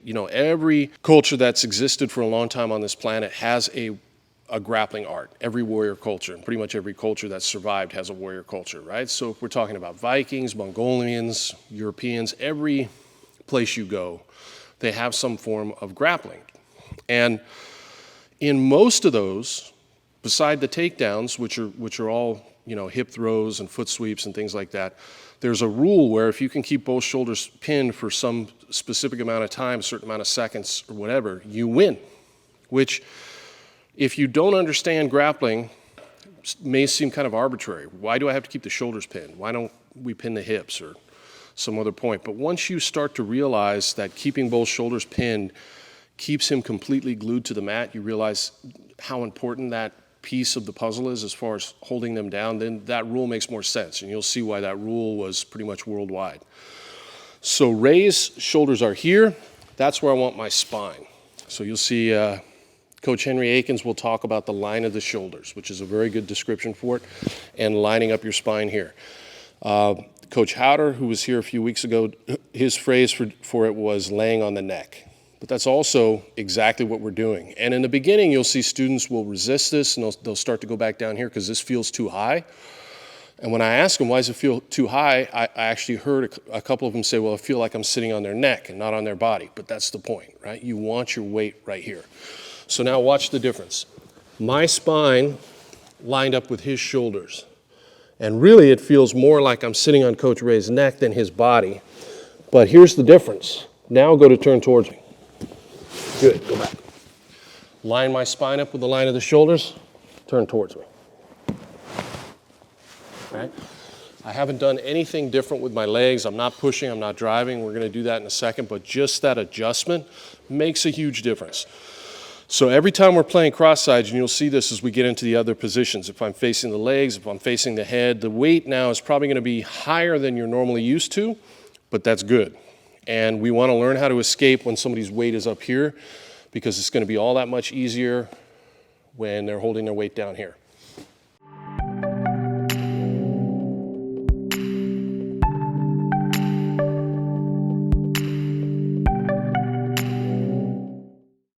You know, every culture that's existed for a long time on this planet has a grappling art. Every warrior culture, and pretty much every culture that's survived has a warrior culture, right? So if we're talking about Vikings, Mongolians, Europeans, every place you go, they have some form of grappling. And in most of those, beside the takedowns, which are all, you know, hip throws and foot sweeps and things like that, there's a rule where if you can keep both shoulders pinned for some specific amount of time, a certain amount of seconds or whatever, you win. Which, if you don't understand grappling, may seem kind of arbitrary. Why do I have to keep the shoulders pinned? Why don't we pin the hips or some other point? But once you start to realize that keeping both shoulders pinned keeps him completely glued to the mat, you realize how important that piece of the puzzle is as far as holding them down, then that rule makes more sense, and you'll see why that rule was pretty much worldwide. So Ray's shoulders are here. That's where I want my spine. So you'll see Coach Henry Akins will talk about the line of the shoulders, which is a very good description for it, and lining up your spine here. Coach Howder, who was here a few weeks ago, his phrase for it was laying on the neck. But that's also exactly what we're doing. And in the beginning, you'll see students will resist this, and they'll start to go back down here because this feels too high. And when I ask them, why does it feel too high, I actually heard a couple of them say, well, I feel like I'm sitting on their neck and not on their body. But that's the point, right? You want your weight right here. So now watch the difference. My spine lined up with his shoulders. And really, it feels more like I'm sitting on Coach Ray's neck than his body. But here's the difference. Now go to turn towards me. Good, go back. Line my spine up with the line of the shoulders, turn towards me. Okay? I haven't done anything different with my legs. I'm not pushing, I'm not driving. We're gonna do that in a second, but just that adjustment makes a huge difference. So every time we're playing cross sides, and you'll see this as we get into the other positions, if I'm facing the legs, if I'm facing the head, the weight now is probably gonna be higher than you're normally used to, but that's good. And we want to learn how to escape when somebody's weight is up here, because it's going to be all that much easier when they're holding their weight down here.